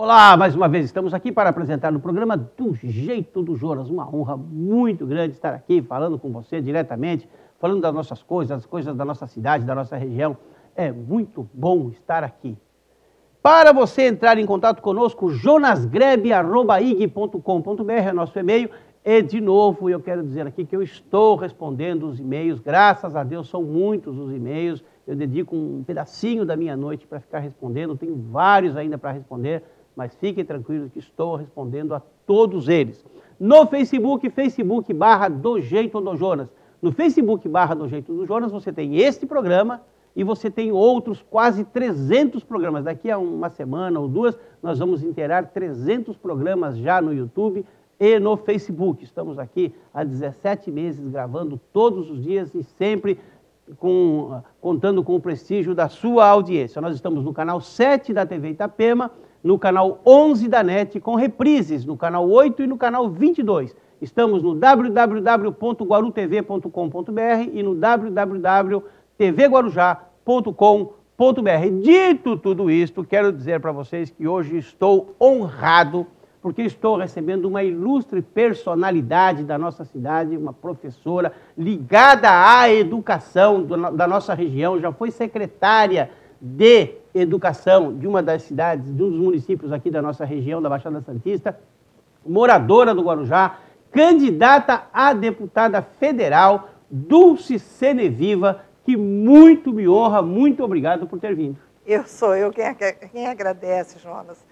Olá, mais uma vez estamos aqui para apresentar no programa Do Jeito do Jonas. Uma honra muito grande estar aqui falando com você diretamente, falando das nossas coisas, as coisas da nossa cidade, da nossa região. É muito bom estar aqui. Para você entrar em contato conosco, jonasgrebe@ig.com.br é nosso e-mail. E, de novo, eu quero dizer aqui que eu estou respondendo os e-mails. Graças a Deus, são muitos os e-mails. Eu dedico um pedacinho da minha noite para ficar respondendo. Tenho vários ainda para responder, mas fiquem tranquilos que estou respondendo a todos eles. No Facebook, Facebook/Do Jeito do Jonas. No Facebook/Do Jeito do Jonas, você tem este programa e você tem outros quase 300 programas. Daqui a uma semana ou duas, nós vamos inteirar 300 programas já no YouTube e no Facebook. Estamos aqui há 17 meses gravando todos os dias e sempre contando com o prestígio da sua audiência. Nós estamos no canal 7 da TV Itapema, no canal 11 da NET, com reprises no canal 8 e no canal 22. Estamos no www.guarutv.com.br e no www.tvguarujá.com.br. Dito tudo isto, quero dizer para vocês que hoje estou honrado porque estou recebendo uma ilustre personalidade da nossa cidade, uma professora ligada à educação da nossa região, já foi secretária de educação de uma das cidades, de um dos municípios aqui da nossa região, da Baixada Santista, moradora do Guarujá, candidata a deputada federal, Dulce Seneviva, que muito me honra, muito obrigado por ter vindo. Sou eu quem agradece, Jonas.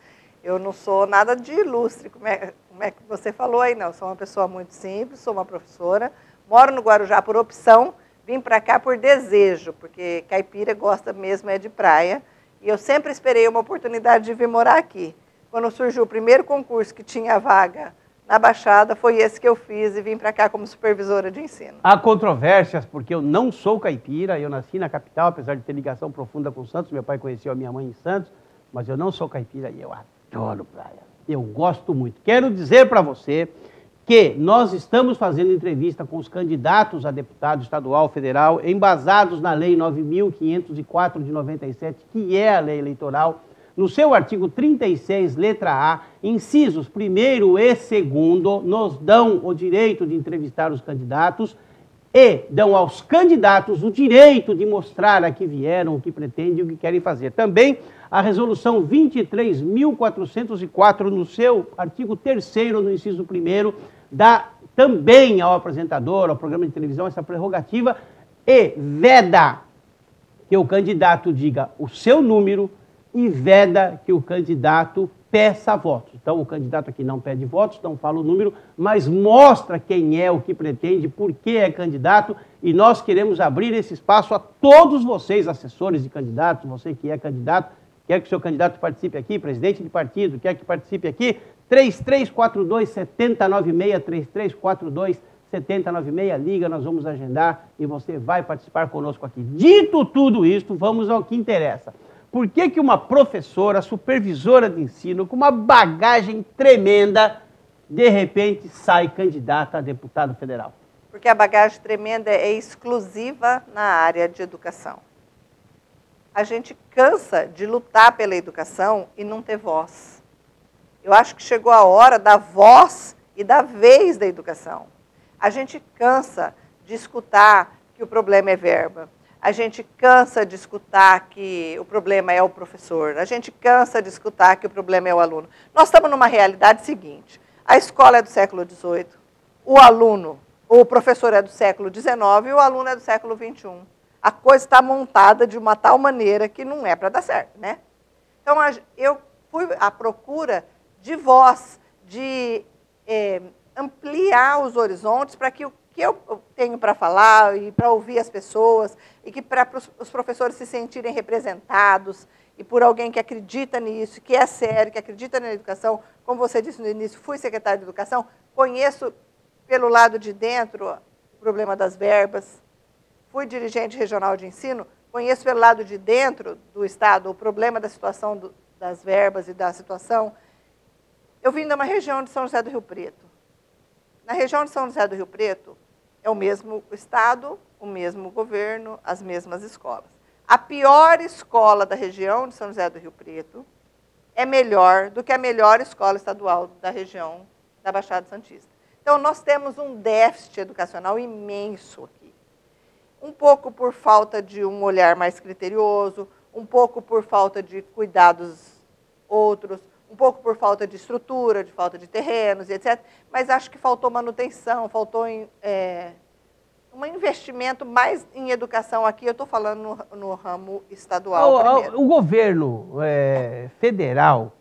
Eu não sou nada de ilustre, como é que você falou aí, não. Sou uma pessoa muito simples, sou uma professora, moro no Guarujá por opção, vim para cá por desejo, porque caipira gosta mesmo de praia, e eu sempre esperei uma oportunidade de vir morar aqui. Quando surgiu o primeiro concurso que tinha vaga na Baixada, foi esse que eu fiz e vim para cá como supervisora de ensino. Há controvérsias, porque eu não sou caipira, eu nasci na capital, apesar de ter ligação profunda com Santos, meu pai conheceu a minha mãe em Santos, mas eu não sou caipira e eu adoro praia. Eu gosto muito. Quero dizer para você que nós estamos fazendo entrevista com os candidatos a deputado estadual, federal, embasados na Lei 9.504 de 97, que é a lei eleitoral. No seu artigo 36, letra A, incisos 1º e 2º, nos dão o direito de entrevistar os candidatos e dão aos candidatos o direito de mostrar a que vieram, o que pretendem e o que querem fazer. Também a resolução 23.404, no seu artigo 3º, no inciso 1º, dá também ao apresentador, ao programa de televisão, essa prerrogativa e veda que o candidato diga o seu número e veda que o candidato peça votos. Então, o candidato aqui não pede votos, não fala o número, mas mostra quem é, o que pretende, por que é candidato, e nós queremos abrir esse espaço a todos vocês, assessores de candidatos, você que é candidato, quer que o seu candidato participe aqui, presidente de partido, quer que participe aqui, 3342-7096, 3342-7096, liga, nós vamos agendar e você vai participar conosco aqui. Dito tudo isto, vamos ao que interessa. Por que uma professora, supervisora de ensino, com uma bagagem tremenda, de repente sai candidata a deputado federal? Porque a bagagem tremenda é exclusiva na área de educação. A gente cansa de lutar pela educação e não ter voz. Eu acho que chegou a hora da voz e da vez da educação. A gente cansa de escutar que o problema é verba. A gente cansa de escutar que o problema é o professor. A gente cansa de escutar que o problema é o aluno. Nós estamos numa realidade seguinte. A escola é do século XVIII, o professor é do século XIX e o aluno é do século XXI. A coisa está montada de uma tal maneira que não é para dar certo, né? Então, eu fui à procura de voz, de ampliar os horizontes para que o que eu tenho para falar e para ouvir as pessoas e que para os professores se sentirem representados e por alguém que acredita nisso, que é sério, que acredita na educação. Como você disse no início, fui secretária de educação, conheço pelo lado de dentro o problema das verbas, fui dirigente regional de ensino, conheço pelo lado de dentro do Estado o problema da situação das verbas e da situação. Eu vim de uma região de São José do Rio Preto. Na região de São José do Rio Preto, é o mesmo Estado, o mesmo governo, as mesmas escolas. A pior escola da região de São José do Rio Preto é melhor do que a melhor escola estadual da região da Baixada Santista. Então, nós temos um déficit educacional imenso aqui. Um pouco por falta de um olhar mais criterioso, um pouco por falta de cuidados outros, um pouco por falta de estrutura, de falta de terrenos e etc. Mas acho que faltou manutenção, faltou um investimento mais em educação aqui. Eu estou falando no ramo estadual primeiro. O governo federal,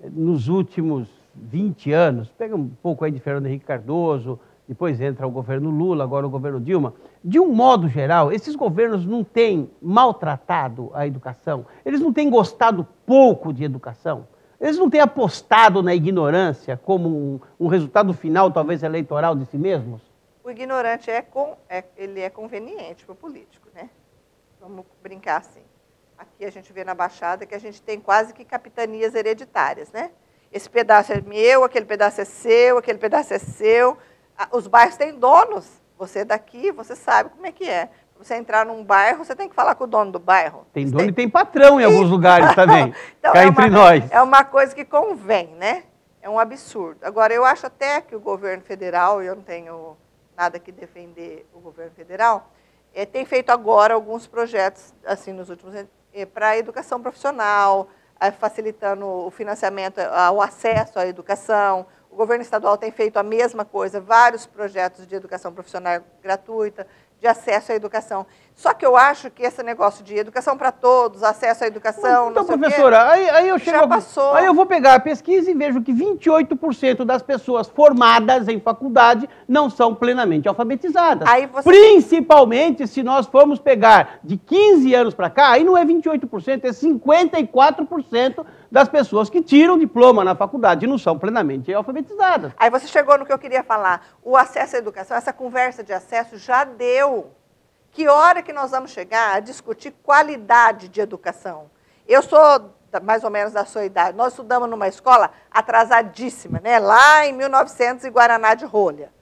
nos últimos 20 anos, pega um pouco aí de Fernando Henrique Cardoso, depois entra o governo Lula, agora o governo Dilma. De um modo geral, esses governos não têm maltratado a educação? Eles não têm gostado pouco de educação? Eles não têm apostado na ignorância como um resultado final, talvez eleitoral, de si mesmos? O ignorante ele é conveniente para o político, né? Vamos brincar assim. Aqui a gente vê na Baixada que a gente tem quase que capitanias hereditárias, né? Esse pedaço é meu, aquele pedaço é seu, aquele pedaço é seu. Os bairros têm donos. Você é daqui, você sabe como é que é. Para você entrar num bairro, você tem que falar com o dono do bairro. Tem dono e tem patrão em alguns lugares também. Então, cá entre nós. É uma coisa que convém, né? É um absurdo. Agora, eu acho até que o governo federal, e eu não tenho nada que defender o governo federal, tem feito agora alguns projetos, assim, nos últimos anos, para a educação profissional, facilitando o financiamento, o acesso à educação. O governo estadual tem feito a mesma coisa, vários projetos de educação profissional gratuita, de acesso à educação. Só que eu acho que esse negócio de educação para todos, acesso à educação, então, não sei professora, o quê, aí eu chego, já passou. Aí eu vou pegar a pesquisa e vejo que 28% das pessoas formadas em faculdade não são plenamente alfabetizadas. Aí você... Principalmente se nós formos pegar de 15 anos para cá, aí não é 28%, é 54% das pessoas que tiram diploma na faculdade e não são plenamente alfabetizadas. Aí você chegou no que eu queria falar. O acesso à educação, essa conversa de acesso já deu. Que hora que nós vamos chegar a discutir qualidade de educação? Eu sou mais ou menos da sua idade. Nós estudamos numa escola atrasadíssima, né? Lá em 1900 e Guaraná de rolha.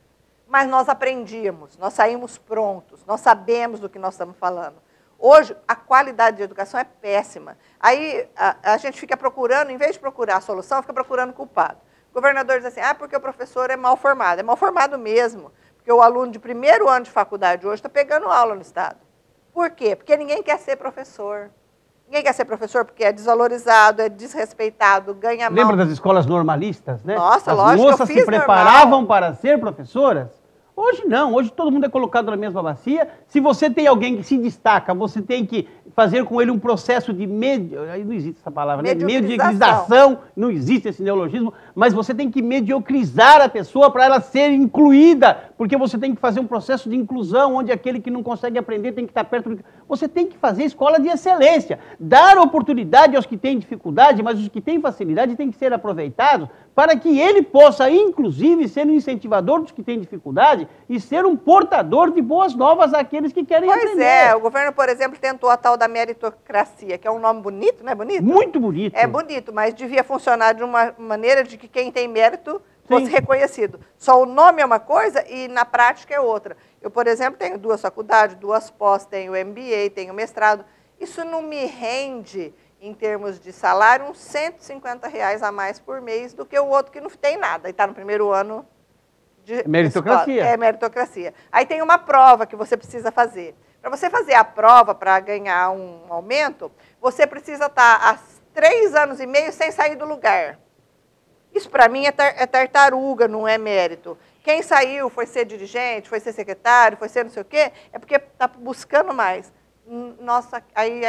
Mas nós aprendíamos, nós saímos prontos, nós sabemos do que nós estamos falando. Hoje, a qualidade de educação é péssima. Aí a gente fica procurando, em vez de procurar a solução, fica procurando culpado. O governador diz assim, porque o professor é mal formado. É mal formado mesmo, porque o aluno de primeiro ano de faculdade hoje está pegando aula no Estado. Por quê? Porque ninguém quer ser professor. Ninguém quer ser professor porque é desvalorizado, é desrespeitado, ganha mal. Lembra das escolas normalistas, né? Nossa, As lógico, moças se preparavam para ser professoras. Hoje não, hoje todo mundo é colocado na mesma bacia. Se você tem alguém que se destaca, você tem que fazer com ele um processo de não existe essa palavra, né? Mediocrização, não existe esse neologismo, mas você tem que mediocrizar a pessoa para ela ser incluída, porque você tem que fazer um processo de inclusão, onde aquele que não consegue aprender tem que estar perto do... Você tem que fazer escola de excelência, dar oportunidade aos que têm dificuldade, mas os que têm facilidade têm que ser aproveitados para que ele possa, inclusive, ser um incentivador dos que têm dificuldade e ser um portador de boas novas àqueles que querem aprender. Pois é, o governo, por exemplo, tentou a tal da meritocracia, que é um nome bonito, não é bonito? Muito bonito. É bonito, mas devia funcionar de uma maneira de que quem tem mérito fosse reconhecido. Só o nome é uma coisa e na prática é outra. Eu, por exemplo, tenho 2 faculdades, 2 pós, tenho MBA, tenho mestrado. Isso não me rende, em termos de salário, uns R$150 a mais por mês do que o outro que não tem nada e está no primeiro ano de meritocracia. Escola. É meritocracia. Aí tem uma prova que você precisa fazer. Para você fazer a prova para ganhar um aumento, você precisa estar há 3 anos e meio sem sair do lugar. Isso para mim é tartaruga, não é mérito. Quem saiu foi ser dirigente, foi ser secretário, foi ser não sei o quê, é porque está buscando mais. Nossa, aí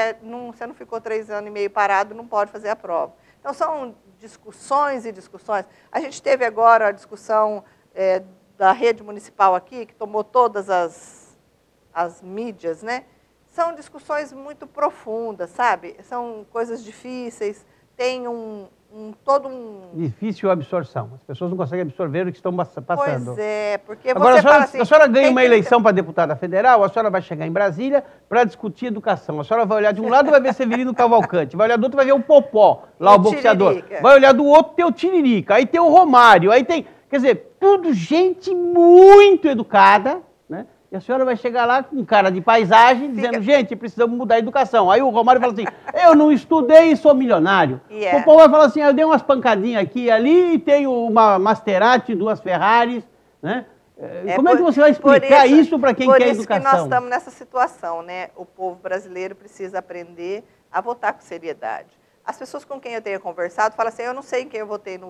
você não ficou 3 anos e meio parado, não pode fazer a prova. Então são discussões e discussões. A gente teve agora a discussão da rede municipal aqui, que tomou todas as mídias, né? São discussões muito profundas, sabe? São coisas difíceis, tem todo um... Difícil absorção. As pessoas não conseguem absorver o que estão passando. Pois é, porque agora, você fala assim... A senhora ganha uma eleição para deputada federal, a senhora vai chegar em Brasília para discutir educação. A senhora vai olhar de um lado, vai ver Severino Cavalcante, vai olhar do outro, vai ver o Popó, lá o boxeador. Tiririca. Vai olhar do outro, tem o Tiririca, aí tem o Romário, aí tem... Quer dizer, tudo gente muito educada, né? E a senhora vai chegar lá com cara de paisagem, dizendo, gente, precisamos mudar a educação. Aí o Romário fala assim, eu não estudei e sou milionário. O povo vai falar assim, eu dei umas pancadinhas aqui e ali, tenho uma Maserati, 2 Ferraris, né? Como é que você vai explicar isso para quem quer educação? Por isso que nós estamos nessa situação, né? O povo brasileiro precisa aprender a votar com seriedade. As pessoas com quem eu tenho conversado falam assim, eu não sei em quem eu votei na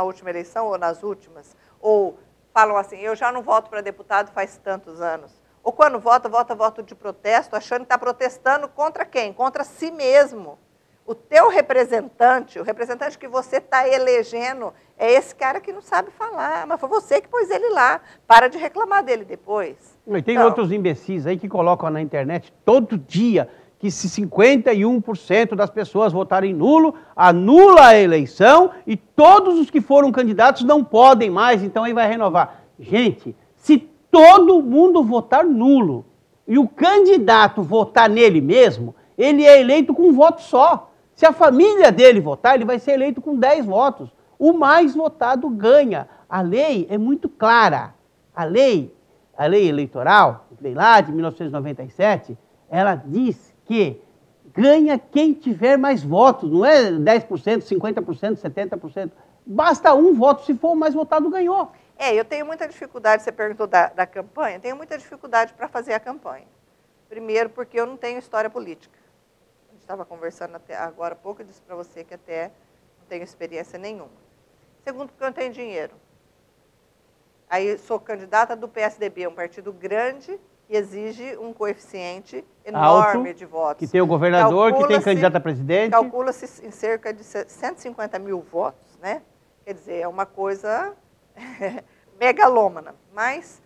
última eleição ou nas últimas. Ou falam assim, eu já não voto para deputado faz tantos anos. Ou quando vota voto de protesto, achando que está protestando contra quem? Contra si mesmo. O teu representante, o representante que você está elegendo, é esse cara que não sabe falar, mas foi você que pôs ele lá. Para de reclamar dele depois. E tem outros imbecis aí que colocam na internet todo dia que se 51% das pessoas votarem nulo, anula a eleição e todos os que foram candidatos não podem mais, então aí vai renovar. Gente, se todo mundo votar nulo e o candidato votar nele mesmo, ele é eleito com um voto só. Se a família dele votar, ele vai ser eleito com 10 votos. O mais votado ganha. A lei é muito clara. A lei eleitoral, lei lá de 1997, ela diz que ganha quem tiver mais votos. Não é 10%, 50%, 70%. Basta um voto. Se for o mais votado, ganhou. Eu tenho muita dificuldade, você perguntou da campanha, tenho muita dificuldade para fazer a campanha. Primeiro, porque eu não tenho história política. Estava conversando até agora há pouco, eu disse para você que até não tenho experiência nenhuma. Segundo, porque eu não tenho dinheiro. Aí sou candidata do PSDB, um partido grande que exige um coeficiente enorme alto, de votos. Que tem o governador, que tem candidato a presidente. Calcula-se em cerca de 150 mil votos, né? Quer dizer, é uma coisa megalômana. Mas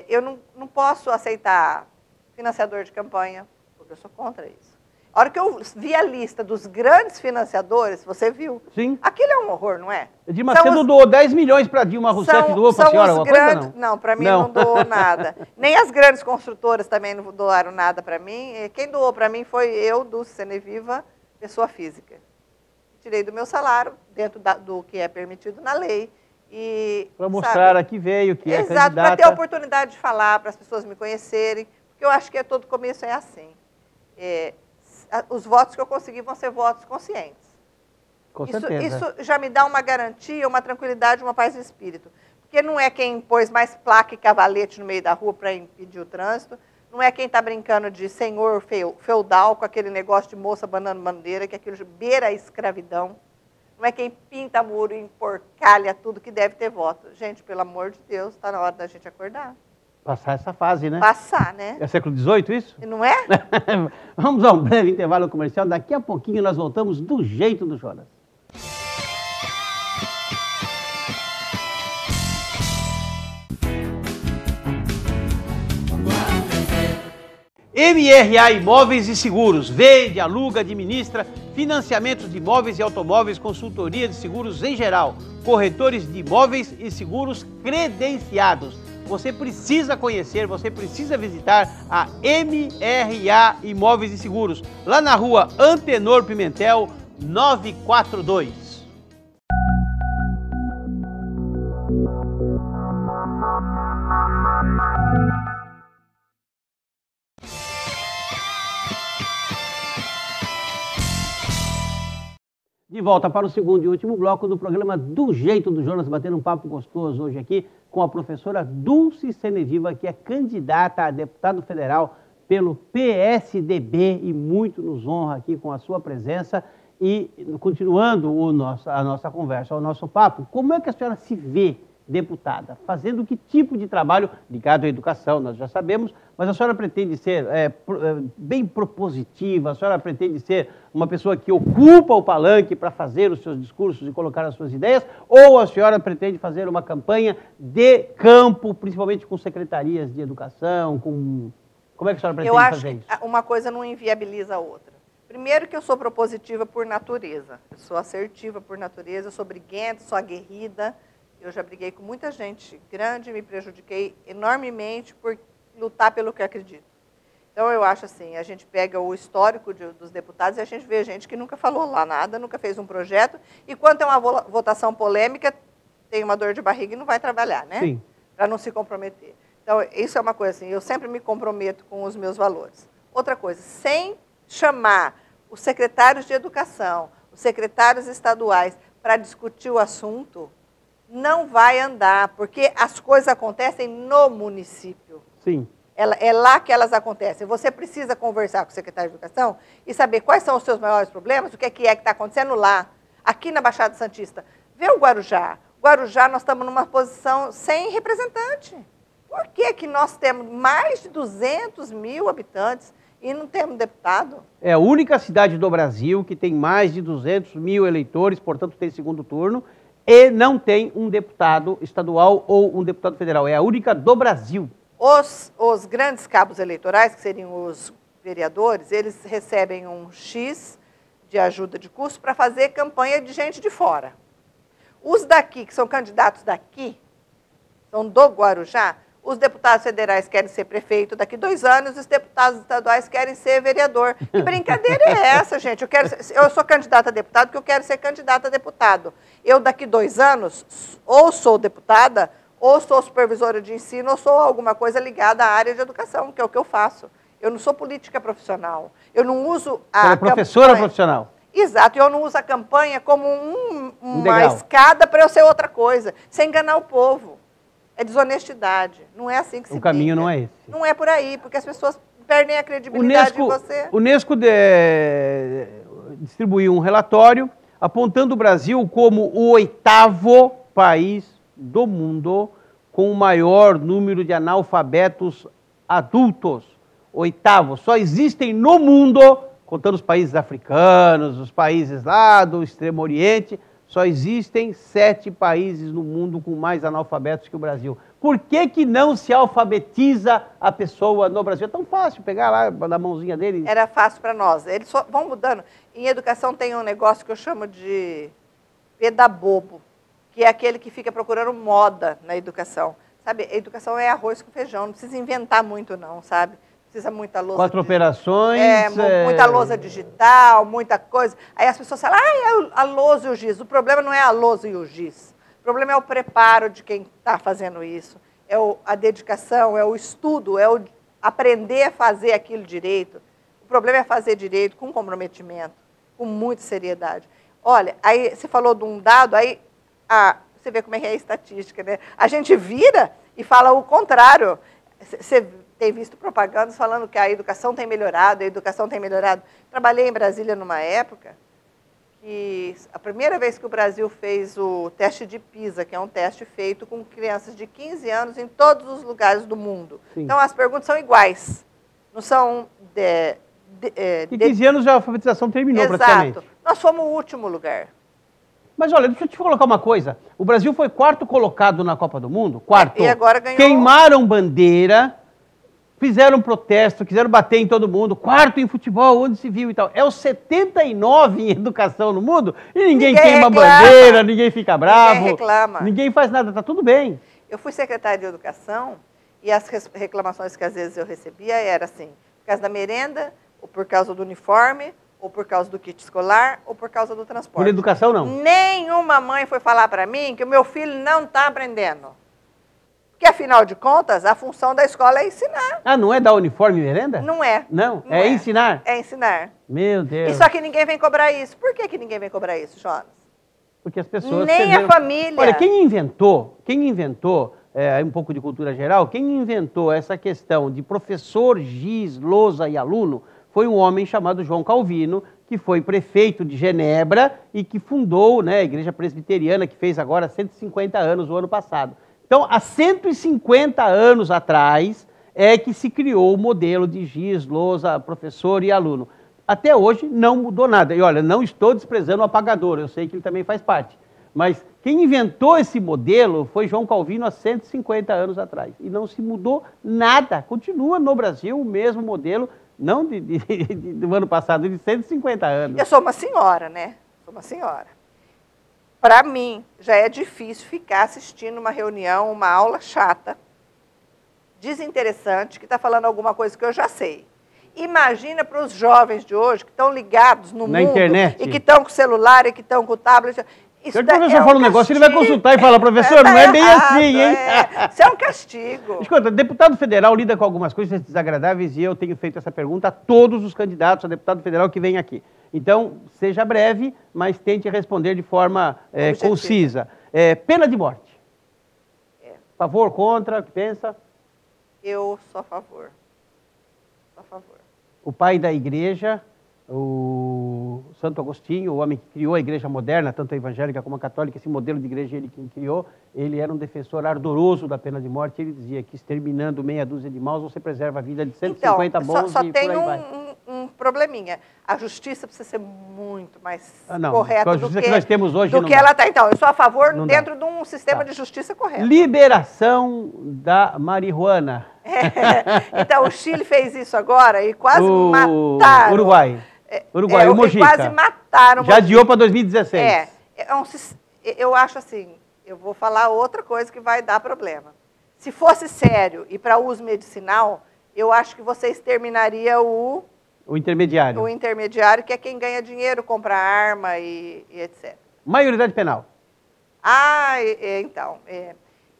eu não posso aceitar financiador de campanha, porque eu sou contra isso. A hora que eu vi a lista dos grandes financiadores, você viu? Sim. Aquilo é um horror, não é? Dilma Macedo doou 10 milhões para Dilma Rousseff, doou para a senhora alguma coisa, não? Não, para mim não doou nada. Nem as grandes construtoras também não doaram nada para mim. Quem doou para mim foi eu, Dulce Seneviva, pessoa física. Tirei do meu salário, dentro do que é permitido na lei. Para mostrar a que veio, que é candidata. Exato, para ter a oportunidade de falar, para as pessoas me conhecerem. Porque eu acho que todo começo é assim. Os votos que eu consegui vão ser votos conscientes. Com certeza. Isso já me dá uma garantia, uma tranquilidade, uma paz de espírito. Porque não é quem pôs mais placa e cavalete no meio da rua para impedir o trânsito, não é quem está brincando de senhor feudal com aquele negócio de moça banando bandeira, que aquilo beira a escravidão, não é quem pinta muro e emporcalha tudo que deve ter voto. Gente, pelo amor de Deus, está na hora da gente acordar. Passar essa fase, né? Passar, né? É século XVIII isso? Não é? Vamos a um breve intervalo comercial. Daqui a pouquinho nós voltamos do jeito do Jonas. MRA Imóveis e Seguros. Vende, aluga, administra financiamentos de imóveis e automóveis, consultoria de seguros em geral, corretores de imóveis e seguros credenciados. Você precisa conhecer, você precisa visitar a MRA Imóveis e Seguros, lá na rua Antenor Pimentel, 942. De volta para o segundo e último bloco do programa Do Jeito do Jonas, batendo um papo gostoso hoje aqui com a professora Dulce Seneviva, que é candidata a deputado federal pelo PSDB e muito nos honra aqui com a sua presença. E continuando a nossa conversa, o nosso papo, como é que a senhora se vê deputada? Fazendo que tipo de trabalho ligado à educação, nós já sabemos, mas a senhora pretende ser bem propositiva, a senhora pretende ser uma pessoa que ocupa o palanque para fazer os seus discursos e colocar as suas ideias, ou a senhora pretende fazer uma campanha de campo, principalmente com secretarias de educação, com... Como é que a senhora pretende fazer isso? Eu acho que uma coisa não inviabiliza a outra. Primeiro que eu sou propositiva por natureza, eu sou assertiva por natureza, eu sou briguenta, sou aguerrida. Eu já briguei com muita gente grande, me prejudiquei enormemente por lutar pelo que acredito. Então, eu acho assim, a gente pega o histórico dos deputados e a gente vê gente que nunca falou lá nada, nunca fez um projeto, e quando tem uma votação polêmica, tem uma dor de barriga e não vai trabalhar, né? Sim. Para não se comprometer. Então, isso é uma coisa assim, eu sempre me comprometo com os meus valores. Outra coisa, sem chamar os secretários de educação, os secretários estaduais para discutir o assunto, não vai andar, porque as coisas acontecem no município. Sim. É lá que elas acontecem. Você precisa conversar com o secretário de educação e saber quais são os seus maiores problemas, o que é que está acontecendo lá, aqui na Baixada Santista. Vê o Guarujá. Guarujá, nós estamos numa posição sem representante. Por que nós temos mais de 200 mil habitantes e não temos deputado? É a única cidade do Brasil que tem mais de 200 mil eleitores, portanto tem segundo turno, e não tem um deputado estadual ou um deputado federal. É a única do Brasil. Os grandes cabos eleitorais, que seriam os vereadores, eles recebem um X de ajuda de custo para fazer campanha de gente de fora. Os daqui, que são candidatos daqui, são do Guarujá, os deputados federais querem ser prefeito daqui 2 anos, os deputados estaduais querem ser vereador. Que brincadeira é essa, gente? Eu sou candidata a deputado porque eu quero ser candidata a deputado. Eu, daqui 2 anos, ou sou deputada, ou sou supervisora de ensino, ou sou alguma coisa ligada à área de educação, que é o que eu faço. Eu não sou política profissional. Eu não uso a professora profissional. Exato, eu não uso a campanha como uma escada para eu ser outra coisa, sem enganar o povo. É desonestidade. Não é assim que se O caminho não é esse. Não é por aí, porque as pessoas perdem a credibilidade de você. O Unesco distribuiu um relatório apontando o Brasil como o 8º país do mundo com o maior número de analfabetos adultos. 8º. Só existem no mundo, contando os países africanos, os países lá do Extremo Oriente, só existem 7 países no mundo com mais analfabetos que o Brasil. Por que não se alfabetiza a pessoa no Brasil? É tão fácil pegar lá na mãozinha dele. Era fácil para nós. Eles só vão mudando. Em educação tem um negócio que eu chamo de pedabobo, que é aquele que fica procurando moda na educação. Sabe, a educação é arroz com feijão, não precisa inventar muito não, sabe? Precisa muita lousa. 4 operações. Muita lousa digital, muita coisa. Aí as pessoas falam, é a lousa e o giz. O problema não é a lousa e o giz. O problema é o preparo de quem está fazendo isso. É a dedicação, é o estudo, é o aprender a fazer aquilo direito. O problema é fazer direito com comprometimento, com muita seriedade. Olha, aí você falou de um dado, aí você vê como é que é a estatística, né? A gente vira e fala o contrário. Você tem visto propagandas falando que a educação tem melhorado, a educação tem melhorado. Trabalhei em Brasília numa época que a primeira vez que o Brasil fez o teste de PISA, que é um teste feito com crianças de 15 anos em todos os lugares do mundo. Sim. Então, as perguntas são iguais. Não são... Em 15 anos a alfabetização terminou. Exato. Praticamente. Nós fomos o último lugar. Mas olha, deixa eu te colocar uma coisa. O Brasil foi 4º colocado na Copa do Mundo. 4º. E agora ganhou... Queimaram bandeira, fizeram protesto, quiseram bater em todo mundo. 4º em futebol, onde se viu e tal. É o 79 em educação no mundo e ninguém queima bandeira, ninguém fica bravo. Ninguém reclama. Ninguém faz nada, tá tudo bem. Eu fui secretária de educação e as reclamações que às vezes eu recebia era assim, por causa da merenda, ou por causa do uniforme, ou por causa do kit escolar, ou por causa do transporte. Por educação, não? Nenhuma mãe foi falar para mim que o meu filho não está aprendendo. Porque, afinal de contas, a função da escola é ensinar. Ah, não é dar uniforme e merenda? Não é. Não? É ensinar? É ensinar. Meu Deus. E só que ninguém vem cobrar isso. Por que ninguém vem cobrar isso, Jonas? Porque as pessoas... Nem a família. Olha, quem inventou, um pouco de cultura geral, quem inventou essa questão de professor, giz, lousa e aluno, foi um homem chamado João Calvino, que foi prefeito de Genebra e que fundou, né, a Igreja Presbiteriana, que fez agora 150 anos o ano passado. Então, há 150 anos atrás é que se criou o modelo de giz, lousa, professor e aluno. Até hoje não mudou nada. E olha, não estou desprezando o apagador, eu sei que ele também faz parte. Mas quem inventou esse modelo foi João Calvino há 150 anos atrás. E não se mudou nada. Continua no Brasil o mesmo modelo, não do ano passado, de 150 anos. Eu sou uma senhora, né? Sou uma senhora. Para mim, já é difícil ficar assistindo uma reunião, uma aula chata, desinteressante, que está falando alguma coisa que eu já sei. Imagina para os jovens de hoje, que estão ligados no mundo, internet, e que estão com o celular, e que estão com o tablet. Se o professor fala um negócio, ele vai consultar e fala, professor, não é bem assim, hein? Isso é um castigo. Escuta, deputado federal lida com algumas coisas desagradáveis e eu tenho feito essa pergunta a todos os candidatos a deputado federal que vêm aqui. Então, seja breve, mas tente responder de forma concisa. Pena de morte. Favor, contra, o que pensa? Eu sou a favor. Sou a favor. O pai da igreja, o Santo Agostinho, o homem que criou a igreja moderna, tanto a evangélica como a católica, esse modelo de igreja ele que criou, ele era um defensor ardoroso da pena de morte. Ele dizia que exterminando meia dúzia de maus, você preserva a vida de 150 bons só e tem por aí vai. um probleminha. A justiça precisa ser muito mais não, correta a justiça que nós temos hoje do não que dá. ela está. Então, eu sou a favor Não dentro dá. de um sistema de justiça correto. Liberação da marihuana. Então, o Chile fez isso agora e quase mataram. Uruguai. O Mojica. Quase mataram o Já adiou para 2016. Eu acho assim, eu vou falar outra coisa que vai dar problema. Se fosse sério e para uso medicinal, eu acho que você exterminaria o intermediário. O intermediário, que é quem ganha dinheiro, compra arma e etc. Maioridade penal. Então,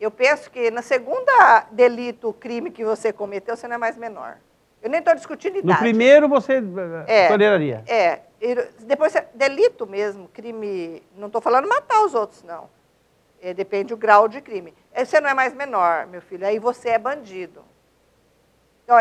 eu penso que na segunda delito, crime que você cometeu, você não é mais menor. Eu nem estou discutindo idade. No primeiro você toleraria. Depois, delito mesmo, crime, não estou falando matar os outros, não. Depende do grau de crime. Você não é mais menor, meu filho, aí você é bandido. Então,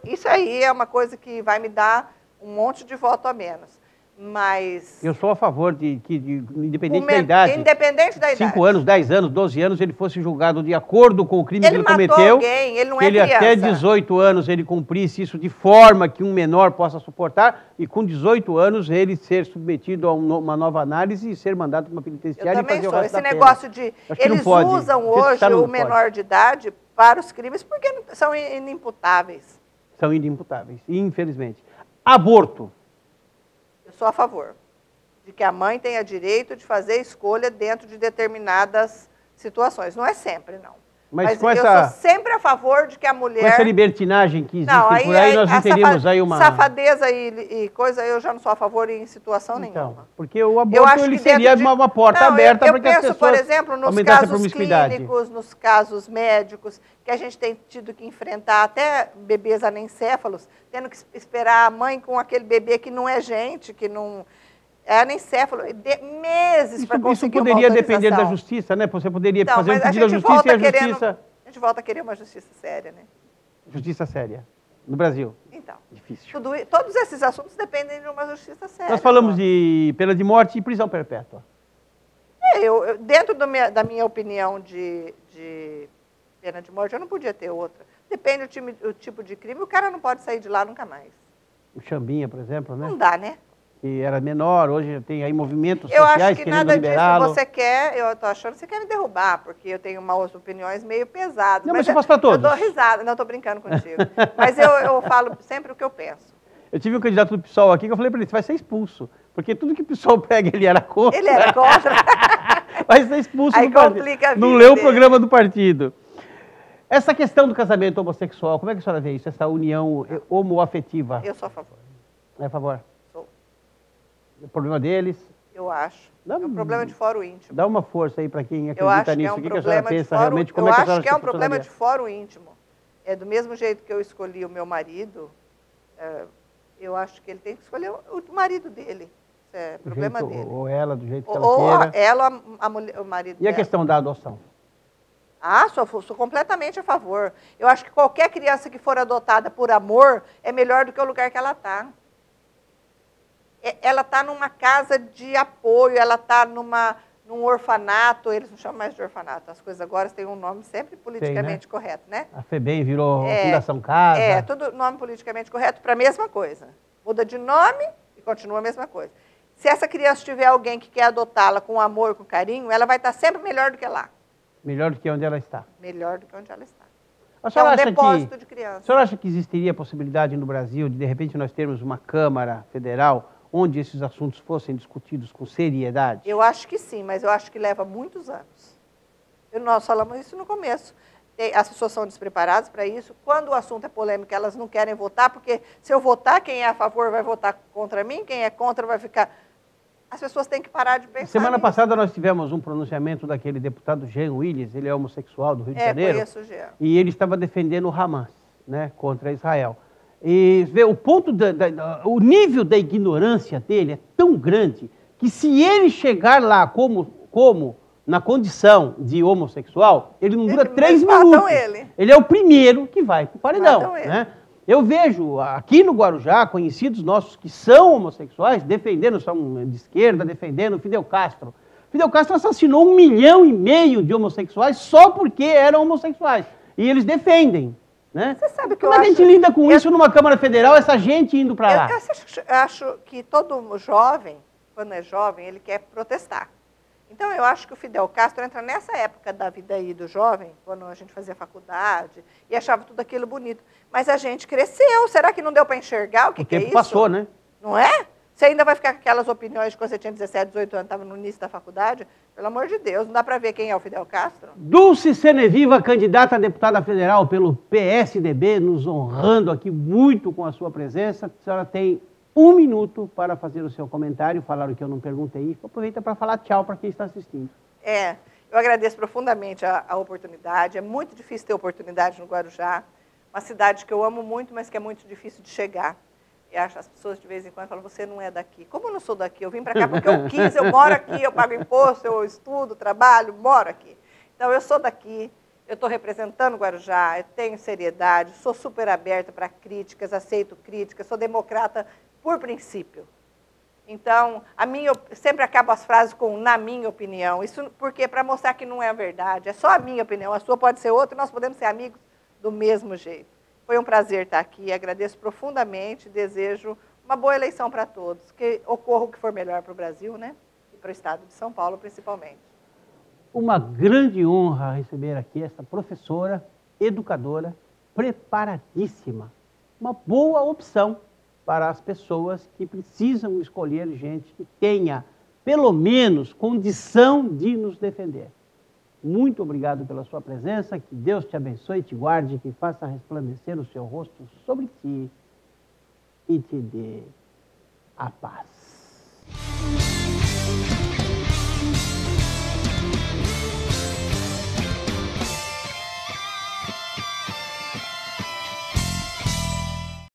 isso aí é uma coisa que vai me dar um monte de voto a menos. Mas... Eu sou a favor de que, independente da idade... Independente da idade. 5 anos, 10 anos, 12 anos, ele fosse julgado de acordo com o crime que ele cometeu. Ele matou alguém, ele não é criança. Que ele até 18 anos ele cumprisse isso de forma que um menor possa suportar, e com 18 anos ele ser submetido a uma nova análise e ser mandado para uma penitenciária e fazer o resto da pena. Esse negócio de... Eles usam hoje o menor de idade para os crimes porque são inimputáveis. São inimputáveis, infelizmente. Aborto. Eu sou a favor de que a mãe tenha direito de fazer escolha dentro de determinadas situações. Não é sempre, não. Mas eu sou sempre a favor de que a mulher... Com essa libertinagem que existe por aí, nós não teríamos aí uma... Safadeza e coisa, eu já não sou a favor em situação nenhuma. Porque o aborto ele seria uma porta aberta para que as pessoas... Eu penso, por exemplo, nos casos clínicos, nos casos médicos, que a gente tem tido que enfrentar até bebês anencéfalos, tendo que esperar a mãe com aquele bebê que não é gente, que não... É anencéfalo, meses para conseguir uma autorização. Isso poderia depender da justiça, né? Você poderia fazer um pedido à justiça e a justiça... A gente volta a querer uma justiça séria, né? Justiça séria. No Brasil. Então. Difícil. Todos esses assuntos dependem de uma justiça séria. Nós falamos de pena de morte e prisão perpétua. Dentro da minha opinião de pena de morte, eu não podia ter outra. Depende do tipo de crime, o cara não pode sair de lá nunca mais. O Chambinha, por exemplo, né? Não dá, né? Que era menor, hoje tem aí movimentos sociais querendo liberá-lo. Eu acho que nada disso você quer, eu estou achando que você quer me derrubar, porque eu tenho umas opiniões meio pesadas. Não, mas eu faço para todos. Eu dou risada, não estou brincando contigo. Mas eu falo sempre o que eu penso. Eu tive um candidato do PSOL aqui que eu falei para ele, você vai ser expulso, porque tudo que o PSOL pega ele era contra. Ele era contra. Vai ser expulso aí do partido. Complica a vida não leu dele. O programa do partido. Essa questão do casamento homossexual, como é que a senhora vê isso, essa união homoafetiva? Eu sou a favor. É a favor? Sou. O problema deles? Eu acho. É um problema de fórum íntimo. Dá uma força aí para quem acredita nisso. O que a senhora pensa realmente? Eu acho que é um problema de fórum íntimo. Do mesmo jeito que eu escolhi o meu marido, eu acho que ele tem que escolher o marido dele. Isso é problema dele. Ou ela, do jeito que ela queira. Ou ela, a mulher, o marido dela. E a questão da adoção? Sou completamente a favor. Eu acho que qualquer criança que for adotada por amor é melhor do que o lugar que ela está. Ela está numa casa de apoio, ela está num orfanato, eles não chamam mais de orfanato, as coisas agora têm um nome sempre politicamente correto, né? A FEBEM virou Fundação Casa. Tudo nome politicamente correto para a mesma coisa. Muda de nome e continua a mesma coisa. Se essa criança tiver alguém que quer adotá-la com amor, com carinho, ela vai estar sempre melhor do que lá. Melhor do que onde ela está. Melhor do que onde ela está. É um depósito de criança. A senhora acha que existiria a possibilidade no Brasil de repente, nós termos uma Câmara Federal onde esses assuntos fossem discutidos com seriedade? Eu acho que sim, mas eu acho que leva muitos anos. Nós falamos isso no começo. As pessoas são despreparadas para isso. Quando o assunto é polêmico, elas não querem votar, porque se eu votar, quem é a favor vai votar contra mim, quem é contra vai ficar... As pessoas têm que parar de pensar Semana nisso. passada nós tivemos um pronunciamento daquele deputado Jean Willis, ele é homossexual do Rio de Janeiro. Conheço o Jean. E ele estava defendendo o Hamas, né, contra Israel. E vê, o ponto o nível da ignorância dele é tão grande que se ele chegar lá como na condição de homossexual, ele não dura 3 minutos. Ele é o primeiro que vai para o paredão, né? Eu vejo aqui no Guarujá conhecidos nossos que são homossexuais defendendo, são de esquerda, defendendo o Fidel Castro. Fidel Castro assassinou 1,5 milhão de homossexuais só porque eram homossexuais. E eles defendem. Né? Você sabe que como a gente lida com isso numa Câmara Federal, essa gente indo para lá? Eu acho que todo jovem, quando é jovem, ele quer protestar. Então, eu acho que o Fidel Castro entra nessa época da vida aí do jovem, quando a gente fazia faculdade, e achava tudo aquilo bonito. Mas a gente cresceu, será que não deu para enxergar o que é isso? O tempo passou, né? Não é? Você ainda vai ficar com aquelas opiniões de quando você tinha 17, 18 anos, estava no início da faculdade? Pelo amor de Deus, não dá para ver quem é o Fidel Castro? Dulce Seneviva, candidata a deputada federal pelo PSDB, nos honrando aqui muito com a sua presença. A senhora tem 1 minuto para fazer o seu comentário, falar o que eu não perguntei. Aproveita para falar tchau para quem está assistindo. Eu agradeço profundamente a oportunidade. É muito difícil ter oportunidade no Guarujá. Uma cidade que eu amo muito, mas que é muito difícil de chegar. E as pessoas de vez em quando falam, você não é daqui. Como eu não sou daqui? Eu vim para cá porque eu quis, eu moro aqui, eu pago imposto, eu estudo, trabalho, moro aqui. Então, eu sou daqui, eu estou representando o Guarujá, eu tenho seriedade, sou super aberta para críticas, aceito críticas, sou democrata por princípio. Então, sempre acabo as frases com na minha opinião. Isso porque para mostrar que não é a verdade, é só a minha opinião, a sua pode ser outra, e nós podemos ser amigos do mesmo jeito. Foi um prazer estar aqui, agradeço profundamente, desejo uma boa eleição para todos, que ocorra o que for melhor para o Brasil, né? E para o estado de São Paulo, principalmente. Uma grande honra receber aqui essa professora, educadora, preparadíssima. Uma boa opção para as pessoas que precisam escolher gente que tenha, pelo menos, condição de nos defender. Muito obrigado pela sua presença, que Deus te abençoe e te guarde, que faça resplandecer o seu rosto sobre ti e te dê a paz.